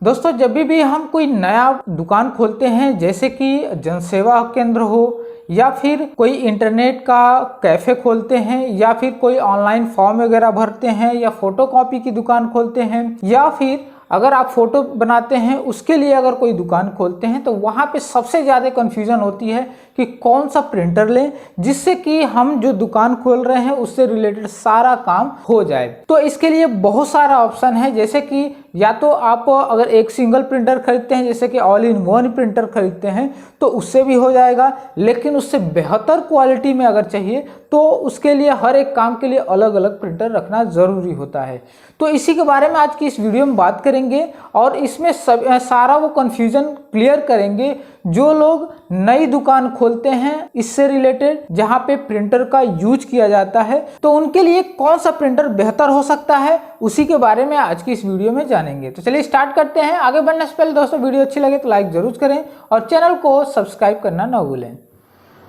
दोस्तों जब भी हम कोई नया दुकान खोलते हैं, जैसे कि जनसेवा केंद्र हो या फिर कोई इंटरनेट का कैफ़े खोलते हैं या फिर कोई ऑनलाइन फॉर्म वगैरह भरते हैं या फोटोकॉपी की दुकान खोलते हैं या फिर अगर आप फोटो बनाते हैं उसके लिए अगर कोई दुकान खोलते हैं, तो वहाँ पे सबसे ज़्यादा कन्फ्यूज़न होती है कि कौन सा प्रिंटर लें जिससे कि हम जो दुकान खोल रहे हैं उससे रिलेटेड सारा काम हो जाए। तो इसके लिए बहुत सारा ऑप्शन है, जैसे कि या तो आप अगर एक सिंगल प्रिंटर खरीदते हैं, जैसे कि ऑल इन वन प्रिंटर खरीदते हैं, तो उससे भी हो जाएगा। लेकिन उससे बेहतर क्वालिटी में अगर चाहिए तो उसके लिए हर एक काम के लिए अलग अलग प्रिंटर रखना ज़रूरी होता है। तो इसी के बारे में आज की इस वीडियो में बात करेंगे और इसमें सारा वो कन्फ्यूज़न क्लियर करेंगे जो लोग नई दुकान खोलते हैं इससे रिलेटेड, जहां पे प्रिंटर का यूज किया जाता है, तो उनके लिए कौन सा प्रिंटर बेहतर हो सकता है, उसी के बारे में आज की इस वीडियो में जानेंगे। तो चलिए स्टार्ट करते हैं। आगे बढ़ने से पहले दोस्तों वीडियो अच्छी लगे तो लाइक जरूर करें और चैनल को सब्सक्राइब करना ना भूलें।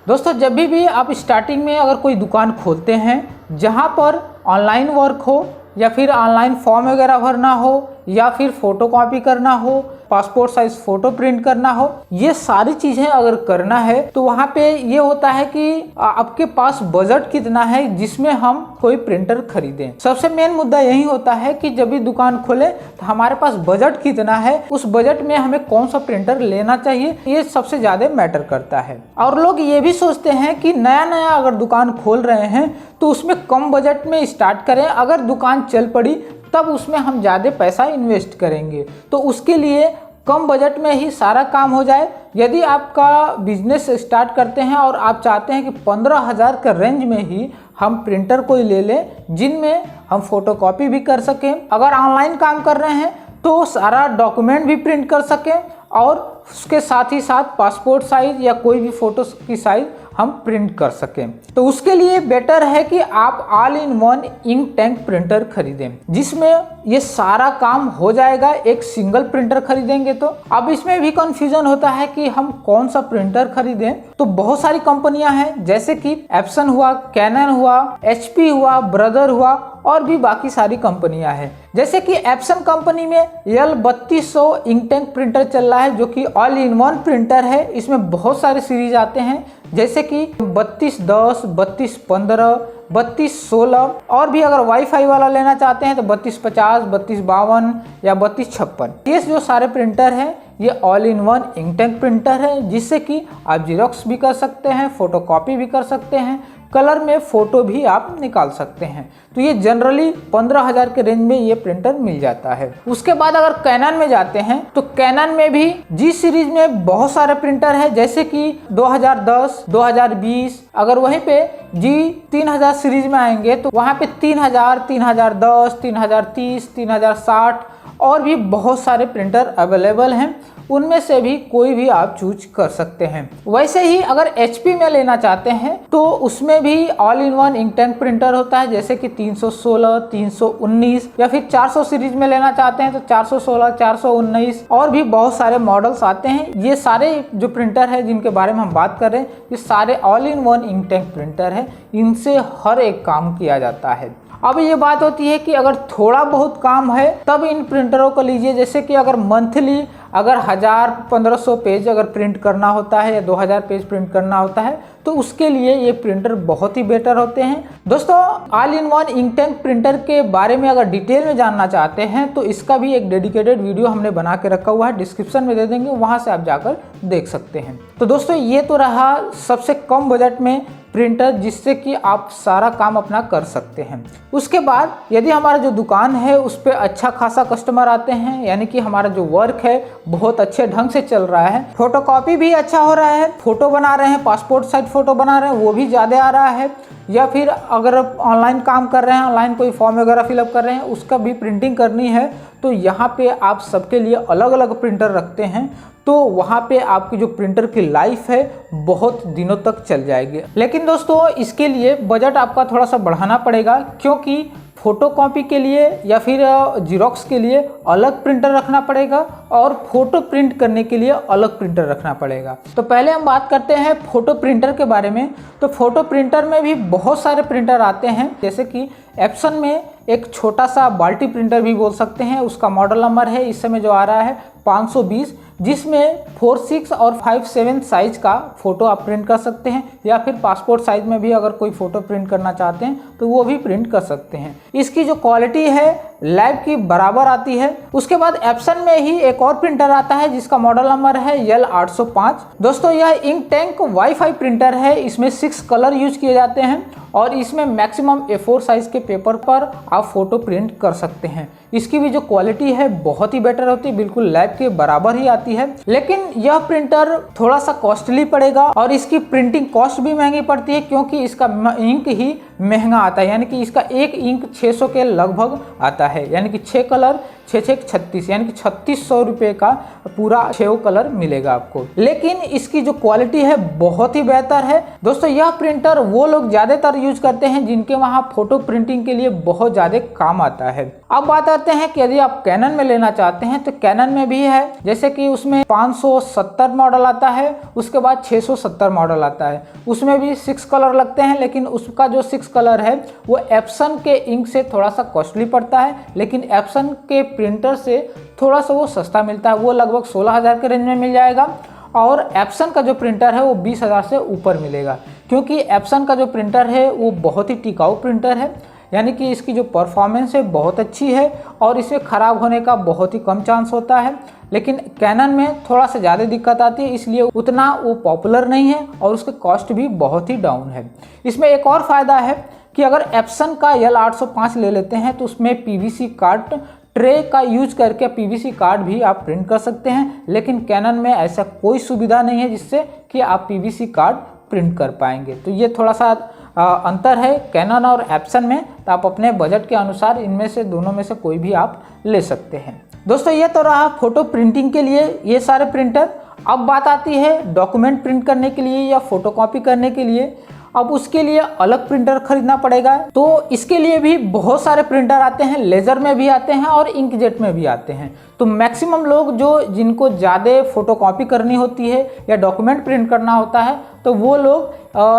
दोस्तों जब भी आप स्टार्टिंग में अगर कोई दुकान खोलते हैं जहां पर ऑनलाइन वर्क हो या फिर ऑनलाइन फॉर्म वगैरह भरना हो या फिर फोटोकॉपी करना हो, पासपोर्ट साइज फोटो प्रिंट करना हो, ये सारी चीज़ें अगर करना है तो वहाँ पे ये होता है कि आपके पास बजट कितना है जिसमें हम कोई प्रिंटर खरीदें। सबसे मेन मुद्दा यही होता है कि जब भी दुकान खोलें तो हमारे पास बजट कितना है, उस बजट में हमें कौन सा प्रिंटर लेना चाहिए, ये सबसे ज़्यादा मैटर करता है। और लोग ये भी सोचते हैं कि नया नया अगर दुकान खोल रहे हैं तो उसमें कम बजट में स्टार्ट करें, अगर दुकान चल पड़ी तब उसमें हम ज़्यादा पैसा इन्वेस्ट करेंगे, तो उसके लिए कम बजट में ही सारा काम हो जाए। यदि आपका बिजनेस स्टार्ट करते हैं और आप चाहते हैं कि 15,000 के रेंज में ही हम प्रिंटर कोई ले लें जिनमें हम फोटोकॉपी भी कर सकें, अगर ऑनलाइन काम कर रहे हैं तो सारा डॉक्यूमेंट भी प्रिंट कर सकें और उसके साथ ही साथ पासपोर्ट साइज या कोई भी फोटो की साइज हम प्रिंट कर सकें, तो उसके लिए बेटर है कि आप all in one ink tank printer खरीदें जिसमें ये सारा काम हो जाएगा। एक सिंगल प्रिंटर खरीदेंगे तो अब इसमें भी कंफ्यूजन होता है कि हम कौन सा प्रिंटर खरीदें, तो बहुत सारी कंपनियां हैं जैसे कि एप्सन हुआ, कैनन हुआ, HP हुआ, ब्रदर हुआ और भी बाकी सारी कंपनियां हैं। जैसे कि एप्सन कंपनी में L3200 इंक टैंक प्रिंटर चल रहा है जो कि ऑल इन वन प्रिंटर है। इसमें बहुत सारे सीरीज आते हैं जैसे कि 3210, 3215, 3216 और भी अगर वाईफाई वाला लेना चाहते हैं तो 3250, 3252 या 3256। ये जो सारे प्रिंटर हैं ये all in one ink tank printer है जिससे कि आप जीरोक्स भी कर सकते हैं, फोटोकॉपी भी कर सकते हैं, कलर में फोटो भी आप निकाल सकते हैं। तो ये जनरली 15,000 के रेंज में ये प्रिंटर मिल जाता है। उसके बाद अगर कैनन में जाते हैं तो कैनन में भी जी सीरीज में बहुत सारे प्रिंटर है जैसे कि 2010, 2020। अगर वहीं पे G3000 सीरीज में आएंगे तो वहाँ पे 3000, 3010, 3030, 3060 और भी बहुत सारे प्रिंटर अवेलेबल हैं, उनमें से भी कोई भी आप चूज कर सकते हैं। वैसे ही अगर HP में लेना चाहते हैं तो उसमें भी all in one ink tank printer होता है जैसे कि 316, 319 या फिर 400 सीरीज में लेना चाहते हैं तो 416, 419 और भी बहुत सारे मॉडल्स आते हैं। ये सारे जो प्रिंटर है जिनके बारे में हम बात कर रहे हैं ये सारे all in one ink tank printer है, इनसे हर एक काम किया जाता है। अब ये बात होती है कि अगर थोड़ा बहुत काम है तब इन प्रिंटरों को लीजिए, जैसे कि अगर मंथली अगर 1000-1500 पेज अगर प्रिंट करना होता है या 2000 पेज प्रिंट करना होता है तो उसके लिए ये प्रिंटर बहुत ही बेटर होते हैं। दोस्तों all in one ink tank printer के बारे में अगर डिटेल में जानना चाहते हैं तो इसका भी एक डेडिकेटेड वीडियो हमने बना के रखा हुआ है, डिस्क्रिप्शन में दे देंगे, वहां से आप जाकर देख सकते हैं। तो दोस्तों ये तो रहा सबसे कम बजट में प्रिंटर जिससे कि आप सारा काम अपना कर सकते हैं। उसके बाद यदि हमारा जो दुकान है उस पर अच्छा खासा कस्टमर आते हैं, यानी कि हमारा जो वर्क है बहुत अच्छे ढंग से चल रहा है, फोटोकॉपी भी अच्छा हो रहा है, फोटो बना रहे हैं, पासपोर्ट साइज फोटो बना रहे हैं वो भी ज़्यादा आ रहा है, या फिर अगर ऑनलाइन काम कर रहे हैं, ऑनलाइन कोई फॉर्म वगैरह फिलअप कर रहे हैं उसका भी प्रिंटिंग करनी है, तो यहाँ पे आप सबके लिए अलग अलग प्रिंटर रखते हैं, तो वहाँ पे आपकी जो प्रिंटर की लाइफ है बहुत दिनों तक चल जाएगी। लेकिन दोस्तों इसके लिए बजट आपका थोड़ा सा बढ़ाना पड़ेगा, क्योंकि फोटोकॉपी के लिए या फिर जीरोक्स के लिए अलग प्रिंटर रखना पड़ेगा और फोटो प्रिंट करने के लिए अलग प्रिंटर रखना पड़ेगा। तो पहले हम बात करते हैं फोटो प्रिंटर के बारे में। तो फोटो प्रिंटर में भी बहुत सारे प्रिंटर आते हैं, जैसे कि एप्सन में एक छोटा सा बाल्टी प्रिंटर भी बोल सकते हैं, उसका मॉडल नंबर है इस समय जो आ रहा है 520, जिसमें 4:6 और 5:7 साइज का फ़ोटो आप प्रिंट कर सकते हैं, या फिर पासपोर्ट साइज में भी अगर कोई फ़ोटो प्रिंट करना चाहते हैं तो वो भी प्रिंट कर सकते हैं। इसकी जो क्वालिटी है लैब की बराबर आती है। उसके बाद एप्सन में ही एक और प्रिंटर आता है जिसका मॉडल नंबर है L805। दोस्तों यह इंक टैंक वाईफाई प्रिंटर है, इसमें 6 कलर यूज किए जाते हैं और इसमें मैक्सिमम A4 साइज के पेपर पर आप फोटो प्रिंट कर सकते हैं। इसकी भी जो क्वालिटी है बहुत ही बेटर होती है, बिल्कुल लैब के बराबर ही आती है। लेकिन यह प्रिंटर थोड़ा सा कॉस्टली पड़ेगा और इसकी प्रिंटिंग कॉस्ट भी महंगी पड़ती है, क्योंकि इसका इंक ही महंगा आता है, यानी कि इसका एक इंक 600 के लगभग आता है, यानी कि 6 कलर 6×6 = 36, यानी कि 3600 रुपये का पूरा 6 कलर मिलेगा आपको। लेकिन इसकी जो क्वालिटी है बहुत ही बेहतर है। दोस्तों यह प्रिंटर वो लोग ज़्यादातर यूज करते हैं जिनके वहाँ फोटो प्रिंटिंग के लिए बहुत ज़्यादा काम आता है। अब बात आते हैं कि यदि आप कैनन में लेना चाहते हैं तो कैनन में भी है, जैसे कि उसमें 570 मॉडल आता है, उसके बाद 670 मॉडल आता है, उसमें भी 6 कलर लगते हैं। लेकिन उसका जो 6 कलर है वो एप्सन के इंक से थोड़ा सा कॉस्टली पड़ता है, लेकिन एप्सन के प्रिंटर से थोड़ा सा वो सस्ता मिलता है, वो लगभग 16,000 के रेंज में मिल जाएगा। और एप्सन का जो प्रिंटर है वो 20,000 से ऊपर मिलेगा, क्योंकि एप्सन का जो प्रिंटर है वो बहुत ही टिकाऊ प्रिंटर है, यानी कि इसकी जो परफॉर्मेंस है बहुत अच्छी है और इसे ख़राब होने का बहुत ही कम चांस होता है। लेकिन कैनन में थोड़ा सा ज़्यादा दिक्कत आती है, इसलिए उतना वो पॉपुलर नहीं है और उसके कॉस्ट भी बहुत ही डाउन है। इसमें एक और फ़ायदा है कि अगर एप्सन का L805 ले लेते हैं तो उसमें PVC कार्ड ट्रे का यूज करके PVC कार्ड भी आप प्रिंट कर सकते हैं, लेकिन कैनन में ऐसा कोई सुविधा नहीं है जिससे कि आप PVC कार्ड प्रिंट कर पाएंगे। तो ये थोड़ा सा अंतर है कैनन और एप्सन में। तो आप अपने बजट के अनुसार इनमें से दोनों में से कोई भी आप ले सकते हैं। दोस्तों ये तो रहा फोटो प्रिंटिंग के लिए ये सारे प्रिंटर। अब बात आती है डॉक्यूमेंट प्रिंट करने के लिए या फोटोकॉपी करने के लिए। अब उसके लिए अलग प्रिंटर खरीदना पड़ेगा। तो इसके लिए भी बहुत सारे प्रिंटर आते हैं, लेज़र में भी आते हैं और इंकजेट में भी आते हैं। तो मैक्सिमम लोग जिनको ज़्यादा फोटोकॉपी करनी होती है या डॉक्यूमेंट प्रिंट करना होता है तो वो लोग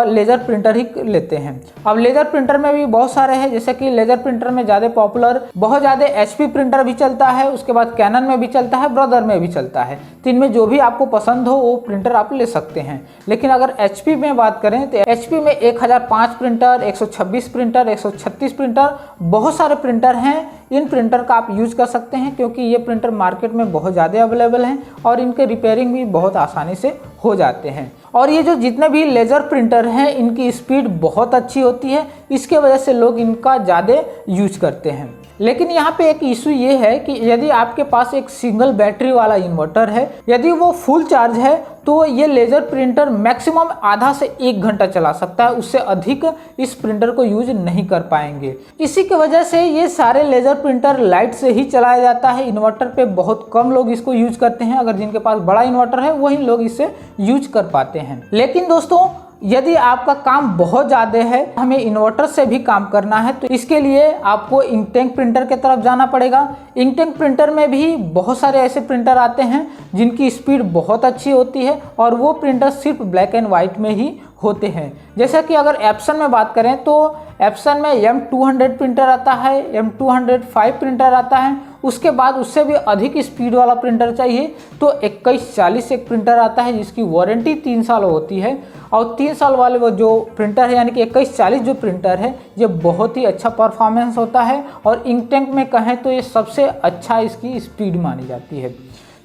लेज़र प्रिंटर ही लेते हैं। अब लेज़र प्रिंटर में भी बहुत सारे हैं, जैसे कि लेज़र प्रिंटर में ज़्यादा पॉपुलर बहुत ज़्यादा HP प्रिंटर भी चलता है, उसके बाद कैनन में भी चलता है, ब्रदर में भी चलता है। तो इनमें जो भी आपको पसंद हो वो प्रिंटर आप ले सकते हैं। लेकिन अगर HP में बात करें तो HP में 1005 प्रिंटर, 126 प्रिंटर, 136 प्रिंटर, बहुत सारे प्रिंटर हैं। इन प्रिंटर का आप यूज कर सकते हैं क्योंकि ये प्रिंटर मार्केट में बहुत ज़्यादा अवेलेबल हैं और इनके रिपेयरिंग भी बहुत आसानी से हो जाते हैं। और ये जो जितने भी लेज़र प्रिंटर हैं इनकी स्पीड बहुत अच्छी होती है, इसके वजह से लोग इनका ज़्यादा यूज करते हैं। लेकिन यहाँ पे एक इशू ये है कि यदि आपके पास एक सिंगल बैटरी वाला इन्वर्टर है, यदि वो फुल चार्ज है तो ये लेज़र प्रिंटर मैक्सिमम आधा से 1 घंटा चला सकता है, उससे अधिक इस प्रिंटर को यूज नहीं कर पाएंगे। इसी की वजह से ये सारे लेज़र प्रिंटर लाइट से ही चलाया जाता है। इन्वर्टर पे बहुत कम लोग इसको यूज करते हैं, अगर जिनके पास बड़ा इन्वर्टर है वही लोग इसे यूज कर पाते हैं। लेकिन दोस्तों यदि आपका काम बहुत ज़्यादा है, हमें इन्वर्टर से भी काम करना है, तो इसके लिए आपको इंकटैंक प्रिंटर की तरफ जाना पड़ेगा। इंकटैंक प्रिंटर में भी बहुत सारे ऐसे प्रिंटर आते हैं जिनकी स्पीड बहुत अच्छी होती है और वो प्रिंटर सिर्फ ब्लैक एंड वाइट में ही होते हैं। जैसा कि अगर एप्सन में बात करें तो एप्सन में M200 प्रिंटर आता है, M205 प्रिंटर आता है, उसके बाद उससे भी अधिक स्पीड वाला प्रिंटर चाहिए तो 2140 एक प्रिंटर आता है जिसकी वारंटी 3 साल होती है। और 3 साल वाले वो जो प्रिंटर है यानी कि 2140 जो प्रिंटर है ये बहुत ही अच्छा परफॉर्मेंस होता है और इंकटैंक में कहें तो ये सबसे अच्छा इसकी स्पीड मानी जाती है।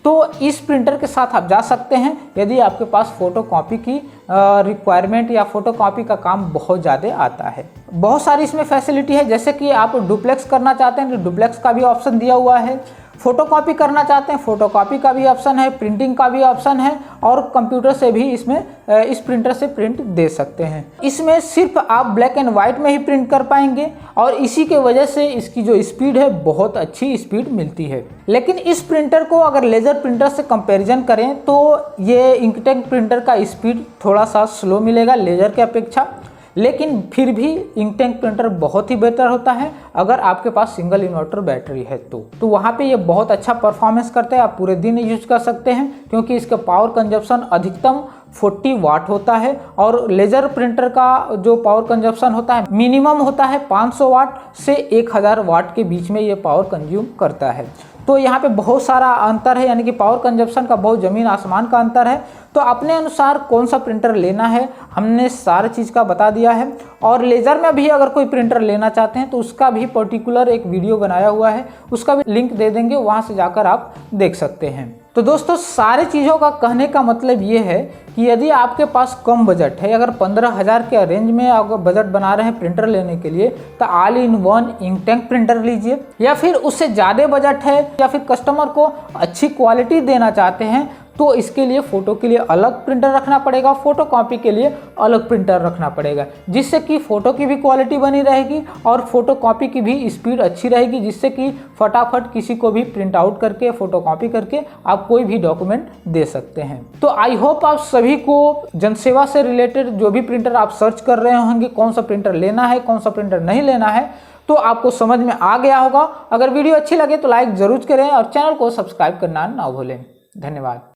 तो इस प्रिंटर के साथ आप जा सकते हैं यदि आपके पास फ़ोटोकॉपी की रिक्वायरमेंट या फ़ोटोकॉपी का काम बहुत ज़्यादा आता है। बहुत सारी इसमें फैसिलिटी है, जैसे कि आप डुप्लेक्स करना चाहते हैं तो डुप्लेक्स का भी ऑप्शन दिया हुआ है, फ़ोटोकॉपी करना चाहते हैं फ़ोटोकॉपी का भी ऑप्शन है, प्रिंटिंग का भी ऑप्शन है और कंप्यूटर से भी इसमें इस प्रिंटर से प्रिंट दे सकते हैं। इसमें सिर्फ आप ब्लैक एंड वाइट में ही प्रिंट कर पाएंगे और इसी के वजह से इसकी जो स्पीड है बहुत अच्छी स्पीड मिलती है। लेकिन इस प्रिंटर को अगर लेज़र प्रिंटर से कंपैरिजन करें तो ये इंकटैंक प्रिंटर का स्पीड थोड़ा सा स्लो मिलेगा लेज़र के अपेक्षा, लेकिन फिर भी इंकटैंक प्रिंटर बहुत ही बेहतर होता है अगर आपके पास सिंगल इन्वर्टर बैटरी है तो वहाँ पे ये बहुत अच्छा परफॉर्मेंस करता है। आप पूरे दिन यूज कर सकते हैं क्योंकि इसका पावर कंजप्शन अधिकतम 40 वाट होता है और लेजर प्रिंटर का जो पावर कंजप्शन होता है मिनिमम होता है 500 वाट से 1000 वाट के बीच में ये पावर कंज्यूम करता है। तो यहाँ पे बहुत सारा अंतर है, यानी कि पावर कंजप्शन का बहुत ज़मीन आसमान का अंतर है। तो अपने अनुसार कौन सा प्रिंटर लेना है हमने सारी चीज़ का बता दिया है। और लेज़र में भी अगर कोई प्रिंटर लेना चाहते हैं तो उसका भी पर्टिकुलर एक वीडियो बनाया हुआ है, उसका भी लिंक दे देंगे, वहाँ से जाकर आप देख सकते हैं। तो दोस्तों सारी चीज़ों का कहने का मतलब ये है कि यदि आपके पास कम बजट है, अगर 15,000 के रेंज में अगर बजट बना रहे हैं प्रिंटर लेने के लिए, तो ऑल इन वन इंकटैंक प्रिंटर लीजिए। या फिर उससे ज़्यादा बजट है या फिर कस्टमर को अच्छी क्वालिटी देना चाहते हैं तो इसके लिए फ़ोटो के लिए अलग प्रिंटर रखना पड़ेगा, फ़ोटो कॉपी के लिए अलग प्रिंटर रखना पड़ेगा, जिससे कि फ़ोटो की भी क्वालिटी बनी रहेगी और फोटो कॉपी की भी स्पीड अच्छी रहेगी, जिससे कि फटाफट किसी को भी प्रिंट आउट करके फ़ोटो कॉपी करके आप कोई भी डॉक्यूमेंट दे सकते हैं। तो आई होप आप सभी को जनसेवा से रिलेटेड जो भी प्रिंटर आप सर्च कर रहे होंगे, कौन सा प्रिंटर लेना है, कौन सा प्रिंटर नहीं लेना है, तो आपको समझ में आ गया होगा। अगर वीडियो अच्छी लगे तो लाइक ज़रूर करें और चैनल को सब्सक्राइब करना ना भूलें। धन्यवाद।